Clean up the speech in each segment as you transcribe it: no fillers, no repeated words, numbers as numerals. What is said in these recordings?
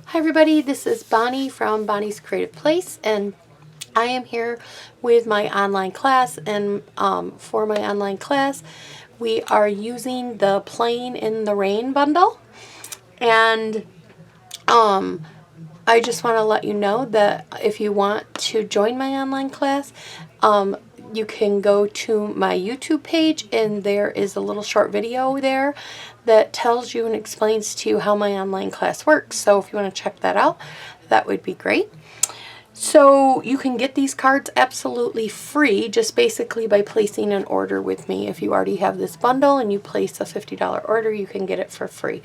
Hi everybody, this is Bonnie from Bonnie's Creative Place, and I am here with my online class. And for my online class, we are using the Playing in the Rain bundle. And I just want to let you know that if you want to join my online class, you can go to my YouTube page, and there is a little short video there that tells you and explains to you how my online class works. So if you want to check that out, that would be great. So you can get these cards absolutely free, just basically by placing an order with me. If you already have this bundle and you place a $50 order, you can get it for free.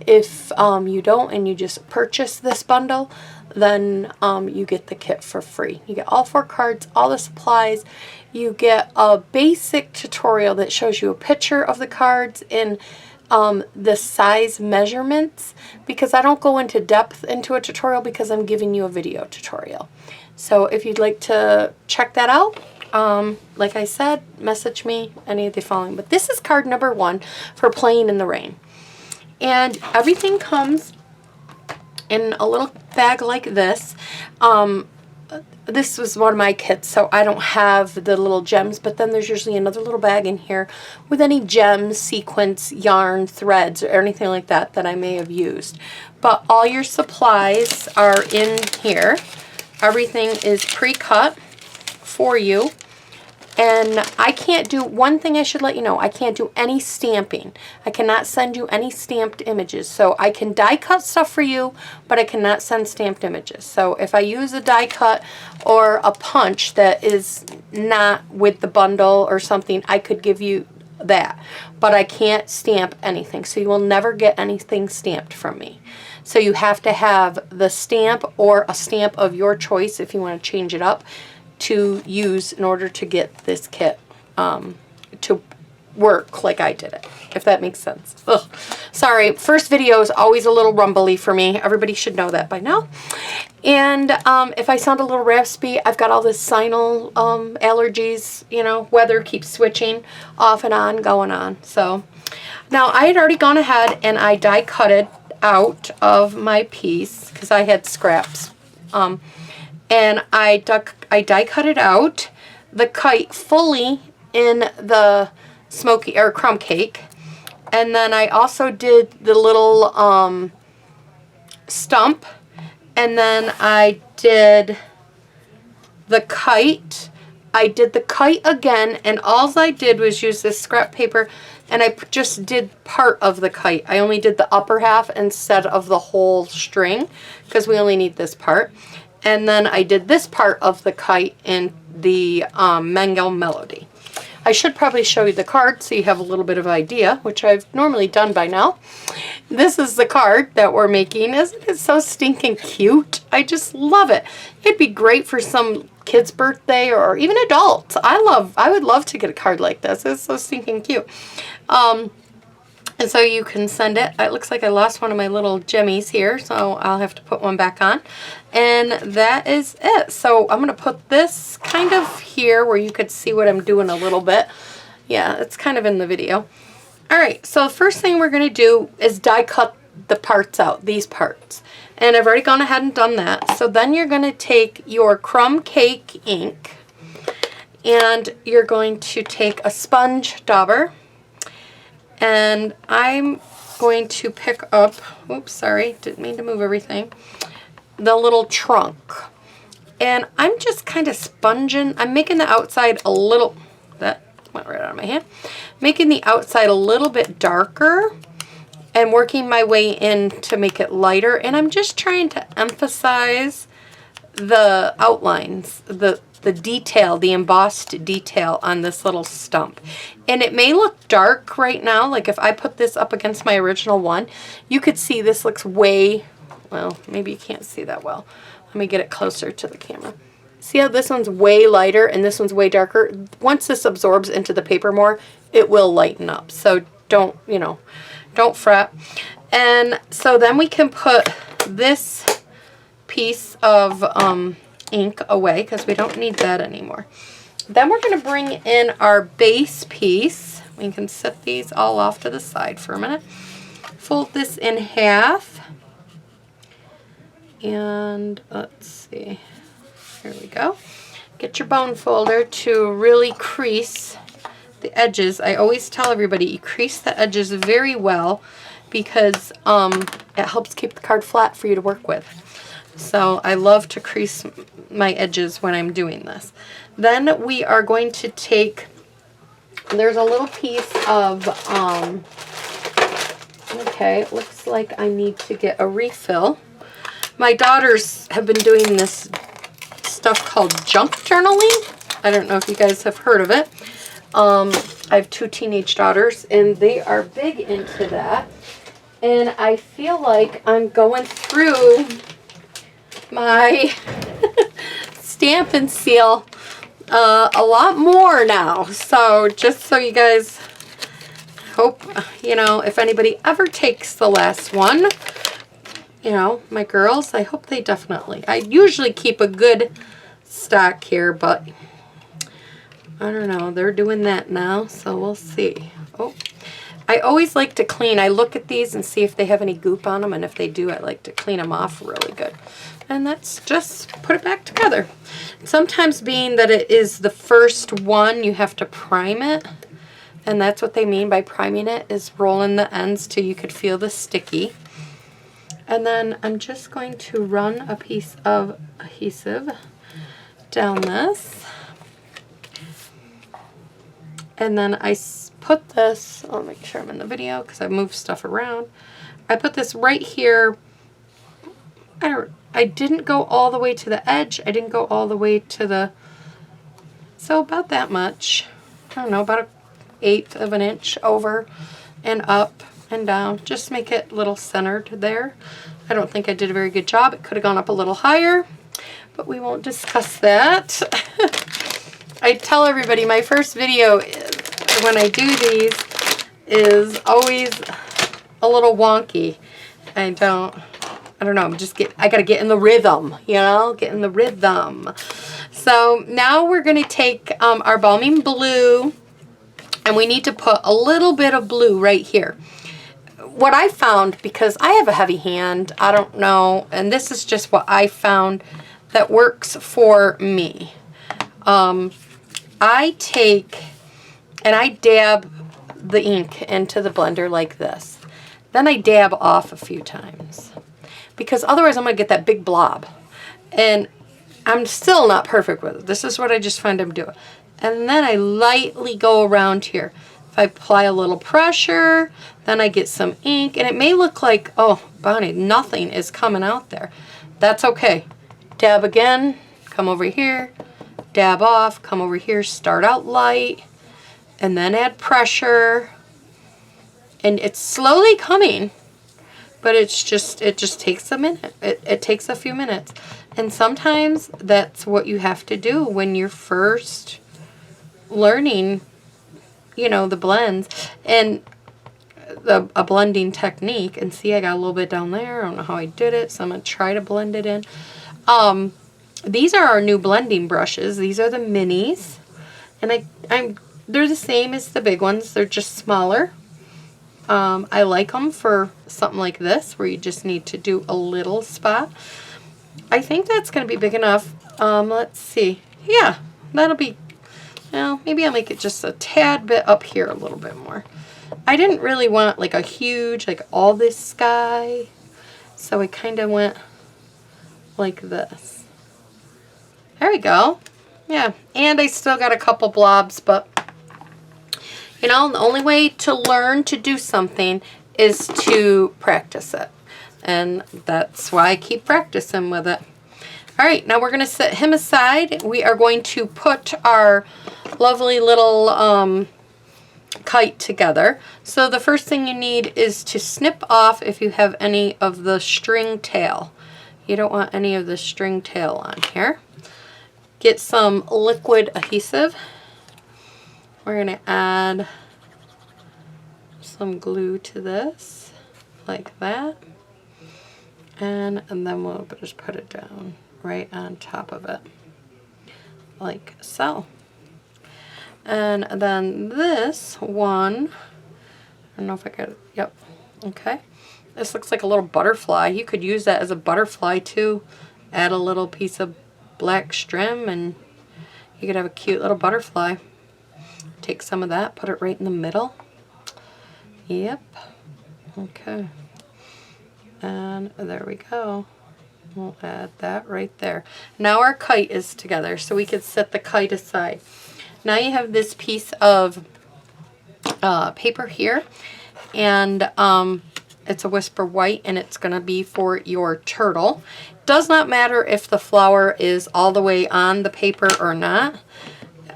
If you don't and you just purchase this bundle, then you get the kit for free. You get all 4 cards, all the supplies. You get a basic tutorial that shows you a picture of the cards and the size measurements, because I don't go into depth into a tutorial because I'm giving you a video tutorial. So if you'd like to check that out, like I said, message me, any of the following. But this is card number 1 for Playing in the Rain. And everything comes in a little bag like this. This was one of my kits, so I don't have the little gems, but then there's usually another little bag in here with any gems, sequins, yarn, threads, or anything like that that I may have used. But all your supplies are in here. Everything is pre-cut for you. And I can't do, one thing I should let you know, I can't do any stamping. I cannot send you any stamped images. So I can die cut stuff for you, but I cannot send stamped images. So if I use a die cut or a punch that is not with the bundle or something, I could give you that. But I can't stamp anything. So you will never get anything stamped from me. So you have to have the stamp or a stamp of your choice if you want to change it up to use in order to get this kit to work like I did it, if that makes sense. Ugh. Sorry, first video is always a little rumbly for me. Everybody should know that by now. And if I sound a little raspy, I've got all this sinal allergies, you know, weather keeps switching off and on, going on. So now I had already gone ahead and I die cutted out of my piece because I had scraps. And I die cut it out, the kite fully in the smoky or crumb cake. And then I also did the little stump. And then I did the kite. I did the kite again, and all I did was use this scrap paper, and I just did part of the kite. I only did the upper half instead of the whole string, because we only need this part. And then I did this part of the kite in the Mango Melody. I should probably show you the card so you have a little bit of idea, which I've normally done by now. This is the card that we're making. Isn't it so stinking cute? I just love it. It'd be great for some kid's birthday or even adults. I would love to get a card like this. It's so stinking cute. And so you can send it. It looks like I lost one of my little jemmies here, so I'll have to put one back on. And that is it. So I'm going to put this kind of here where you could see what I'm doing a little bit. Yeah, it's kind of in the video. Alright, so the first thing we're going to do is die cut the parts out, these parts. And I've already gone ahead and done that. So then you're going to take your crumb cake ink, and you're going to take a sponge dauber. And I'm going to pick up, oops, sorry, didn't mean to move everything, the little trunk. And I'm just kind of sponging, I'm making the outside a little, that went right out of my hand, making the outside a little bit darker and working my way in to make it lighter. And I'm just trying to emphasize the outlines, the detail, the embossed detail on this little stump. And it may look dark right now, like if I put this up against my original one, you could see this looks way, well, maybe you can't see that well. Let me get it closer to the camera. See how this one's way lighter and this one's way darker? Once this absorbs into the paper more, it will lighten up. So don't, you know, don't fret. And so then we can put this piece of ink away because we don't need that anymore. Then we're going to bring in our base piece. We can set these all off to the side for a minute. Fold this in half And let's see, here we go. Get your bone folder to really crease the edges. I always tell everybody you crease the edges very well because it helps keep the card flat for you to work with. So I love to crease my edges when I'm doing this. Then we are going to take, there's a little piece of, okay, it looks like I need to get a refill. My daughters have been doing this stuff called junk journaling. I don't know if you guys have heard of it. I have 2 teenage daughters, and they are big into that. And I feel like I'm going through my stamp and seal a lot more now. So just so you guys hope, you know, if anybody ever takes the last one, you know, my girls, I hope they definitely. I usually keep a good stock here, but I don't know. They're doing that now, so we'll see. Oh, I always like to clean. I look at these and see if they have any goop on them, and if they do, I like to clean them off really good. And that's just put it back together. Sometimes being that it is the first one, you have to prime it. And that's what they mean by priming it, is rolling the ends till you could feel the sticky. And then I'm just going to run a piece of adhesive down this. And then I put this, I'll make sure I'm in the video because I moved stuff around. I put this right here. I didn't go all the way to the edge. I didn't go all the way to the, so about that much. I don't know, about 1/8 of an inch over and up and down. Just make it a little centered there. I don't think I did a very good job. It could have gone up a little higher, but we won't discuss that. I tell everybody my first video when I do these is always a little wonky. I don't know, I gotta get in the rhythm, you know, get in the rhythm. So now we're gonna take our Balming Blue, and we need to put a little bit of blue right here. What I found, because I have a heavy hand, I don't know, and this is just what I found that works for me. I take and I dab the ink into the blender like this. Then I dab off a few times, because otherwise I'm going to get that big blob. And I'm still not perfect with it. This is what I just find I'm doing. And then I lightly go around here. If I apply a little pressure, then I get some ink. And it may look like, oh, Bonnie, nothing is coming out there. That's okay. Dab again, come over here, dab off, come over here, start out light, and then add pressure. And it's slowly coming, but it just takes a minute. It takes a few minutes. And sometimes that's what you have to do when you're first learning, you know, the blends and a blending technique. And see, I got a little bit down there. I don't know how I did it, so I'm going to try to blend it in. These are our new blending brushes. These are the minis. And they're the same as the big ones. They're just smaller. I like them for something like this where you just need to do a little spot. I think that's going to be big enough. Let's see. Yeah, that'll be, well, maybe I'll make it just a tad bit up here a little bit more. I didn't really want like a huge, like all this sky. So I kind of went like this. There we go. Yeah, and I still got a couple blobs, but you know, the only way to learn to do something is to practice it. And that's why I keep practicing with it. All right, now we're going to set him aside. We are going to put our lovely little kite together. So the first thing you need is to snip off if you have any of the string tail. You don't want any of the string tail on here. Get some liquid adhesive. We're going to add some glue to this, like that. And then we'll just put it down right on top of it, like so. And then this one, I don't know if I got it, yep, okay. This looks like a little butterfly. You could use that as a butterfly too. Add a little piece of black trim and you could have a cute little butterfly. Take some of that, put it right in the middle. Yep. Okay. And there we go. We'll add that right there. Now our kite is together, so we could set the kite aside. Now you have this piece of paper here, and it's a Whisper White, and it's going to be for your turtle. Does not matter if the flower is all the way on the paper or not.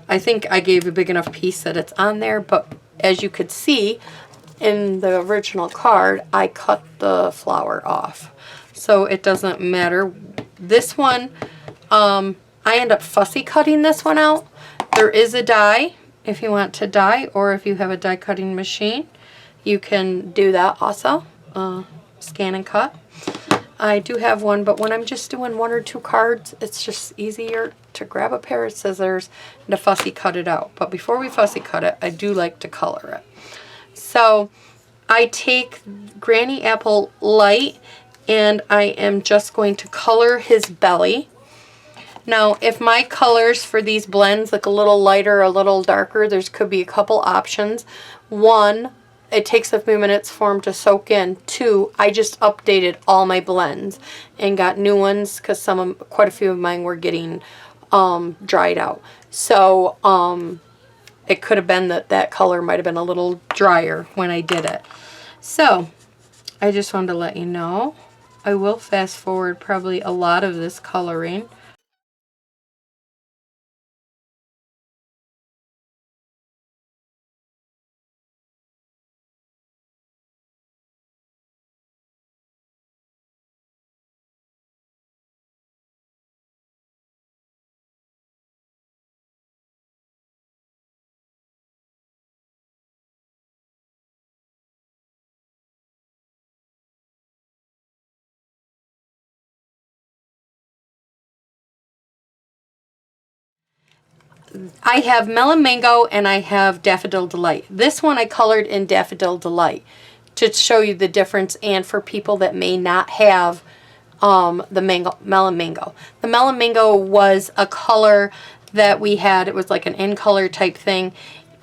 I think I gave a big enough piece that it's on there, but as you could see in the original card, I cut the flower off. So it doesn't matter. This one, I end up fussy cutting this one out. There is a die if you want to die, or if you have a die cutting machine, you can do that also. Scan and cut. I do have one, but when I'm just doing 1 or 2 cards, it's just easier to grab a pair of scissors and to fussy cut it out. But before we fussy cut it, I do like to color it. So I take Granny Apple Light, and I am just going to color his belly. Now, if my colors for these blends look a little lighter, a little darker, there could be a couple options. 1, it takes a few minutes for them to soak in. 2, I just updated all my blends and got new ones because quite a few of mine were getting dried out. So it could have been that color might have been a little drier when I did it. So I just wanted to let you know. I will fast forward probably a lot of this coloring. I have Melon Mango and I have Daffodil Delight. This one I colored in Daffodil Delight to show you the difference, and for people that may not have the Melon Mango. The Melon Mango was a color that we had. It was like an in color type thing,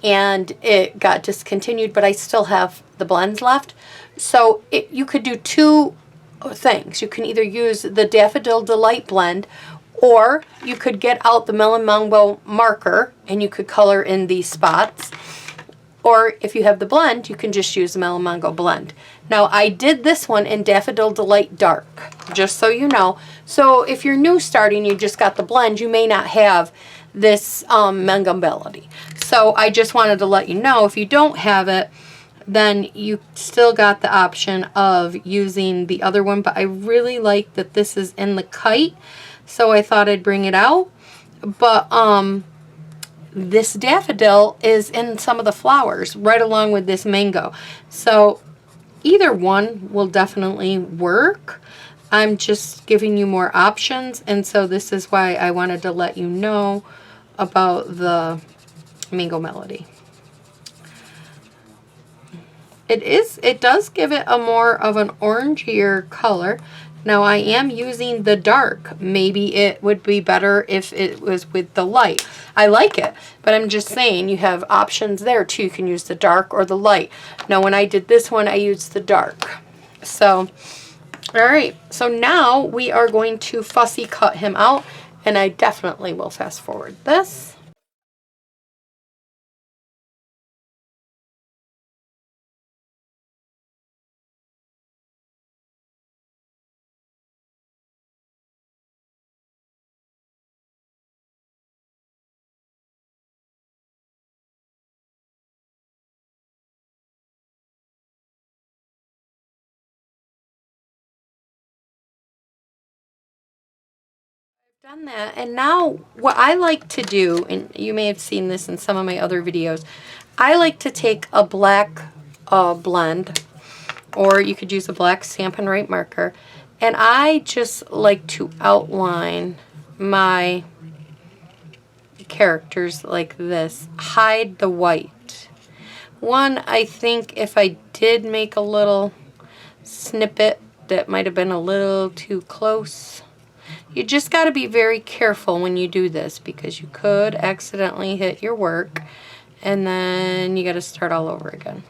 and it got discontinued, but I still have the blends left. So you could do 2 things. You can either use the Daffodil Delight blend, or you could get out the Melon Mango marker and you could color in these spots. Or if you have the blend, you can just use the Melon Mango blend. Now I did this one in Daffodil Delight Dark, just so you know. So if you're new starting, you just got the blend, you may not have this Mango Melody. So I just wanted to let you know, if you don't have it, then you still got the option of using the other one. But I really like that this is in the kite, so I thought I'd bring it out. But this daffodil is in some of the flowers right along with this mango. So either one will definitely work. I'm just giving you more options, and so this is why I wanted to let you know about the Mango Melody. It does give it a more of an orangier color. Now I am using the dark. Maybe it would be better if it was with the light. I like it, but I'm just saying you have options there too. You can use the dark or the light. Now when I did this one, I used the dark. So, all right. So now we are going to fussy cut him out, and I definitely will fast forward this. Done that, and now what I like to do, and you may have seen this in some of my other videos, I like to take a black blend, or you could use a black Stampin' Write marker, and I just like to outline my characters like this, hide the white. One, I think if I did make a little snippet that might have been a little too close. You just got to be very careful when you do this because you could accidentally hit your work and then you got to start all over again.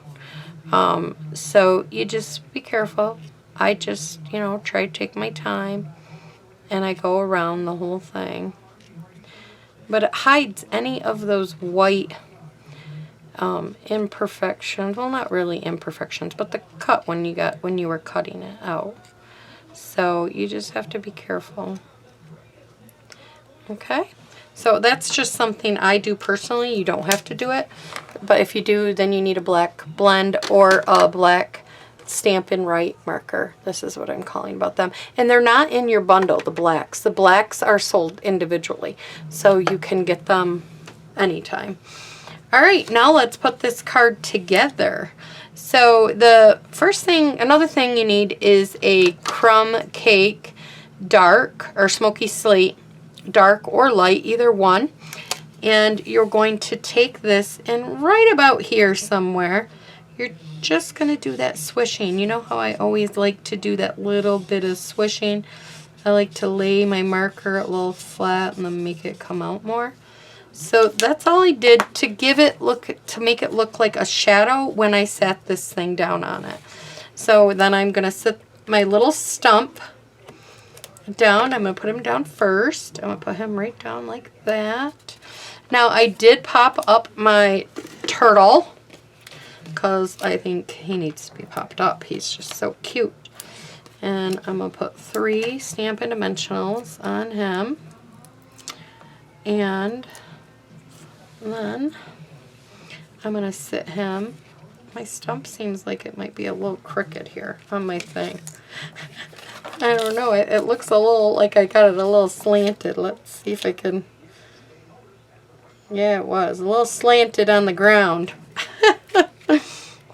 So you just be careful. I just, you know, try to take my time and I go around the whole thing. But it hides any of those white imperfections. Well, not really imperfections, but the cut when you were cutting it out. So you just have to be careful. Okay, so that's just something I do personally. You don't have to do it, but if you do, then you need a black blend or a black Stampin' Write marker. This is what I'm calling about them. And they're not in your bundle, the blacks. The blacks are sold individually, so you can get them anytime. All right, now let's put this card together. So the first thing, another thing you need is a crumb cake dark or smoky slate, dark or light, either one. And you're going to take this and right about here somewhere, you're just going to do that swishing. You know how I always like to do that little bit of swishing? I like to lay my marker a little flat and then make it come out more. So that's all I did to give it to make it look like a shadow when I sat this thing down on it. So then I'm going to sit my little stump down. I'm going to put him down first. I'm going to put him right down like that. Now I did pop up my turtle because I think he needs to be popped up. He's just so cute. And I'm going to put 3 Stampin' Dimensionals on him. And then I'm going to sit him. My stump seems like it might be a little crooked here on my thing. I don't know. It looks a little like I got it a little slanted. Let's see if I can. Yeah, it was a little slanted on the ground.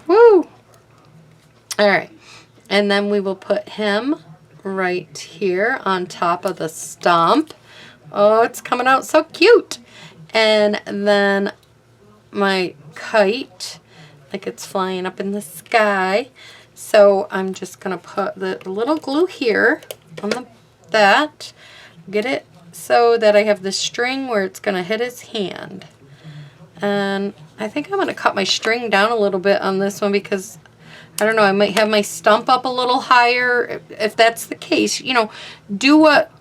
Woo! Alright. And then we will put him right here on top of the stump. Oh, it's coming out so cute. And then my kite, like it's flying up in the sky. So I'm just going to put the little glue here on that. Get it so that I have the string where it's going to hit his hand. And I think I'm going to cut my string down a little bit on this one because, I don't know, I might have my stump up a little higher. If that's the case, you know, do what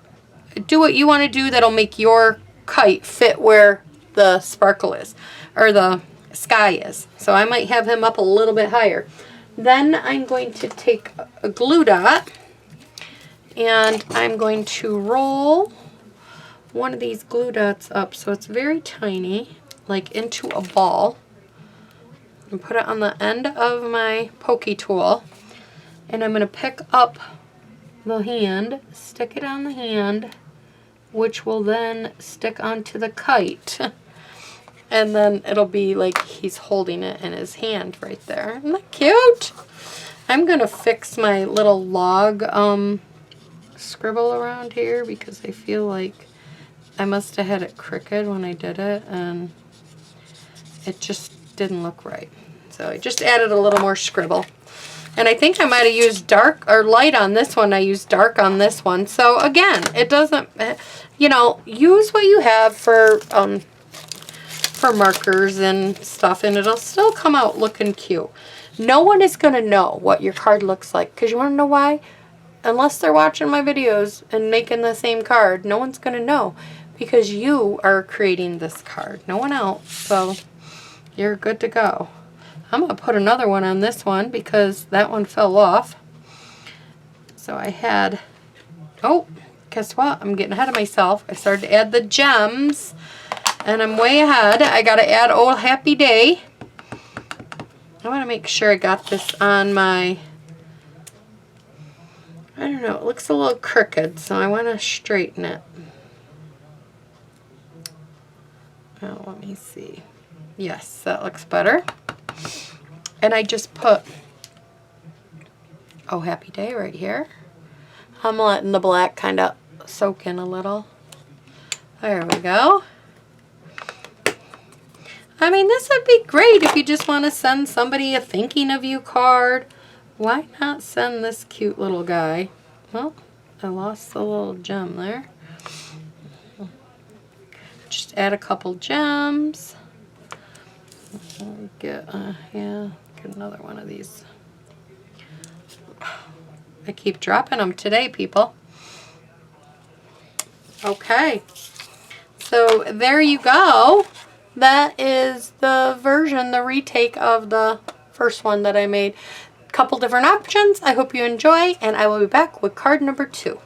you want to do that'll make your kite fit where the sparkle is, or the sky is. So I might have him up a little bit higher. Then I'm going to take a glue dot and I'm going to roll one of these glue dots up so it's very tiny, like into a ball, and put it on the end of my pokey tool. And I'm going to pick up the hand, stick it on the hand, which will then stick onto the kite. And then it'll be like he's holding it in his hand right there. Isn't that cute? I'm going to fix my little log scribble around here because I feel like I must have had it crooked when I did it and it just didn't look right. So I just added a little more scribble. And I think I might have used dark or light on this one. I used dark on this one. So again, it doesn't, you know, use what you have for markers and stuff, and it'll still come out looking cute. No one is going to know what your card looks like, because you want to know why? Unless they're watching my videos and making the same card, no one's going to know, because you are creating this card, no one else. So you're good to go. I'm going to put another one on this one because that one fell off. So I had, oh, guess what? I'm getting ahead of myself. I started to add the gems. And I'm way ahead. I got to add Oh Happy Day. I want to make sure I got this on my, I don't know, it looks a little crooked, so I want to straighten it. Oh, let me see. Yes, that looks better. And I just put Oh Happy Day right here. I'm letting the black kind of soak in a little. There we go. I mean, this would be great if you just want to send somebody a thinking of you card, why not send this cute little guy? Well, I lost the little gem there. Just add a couple gems. Get, yeah, get another one of these. I keep dropping them today, people. Okay. So there you go. That is the version, the retake of the first one that I made. Couple different options. I hope you enjoy, and I will be back with card number 2.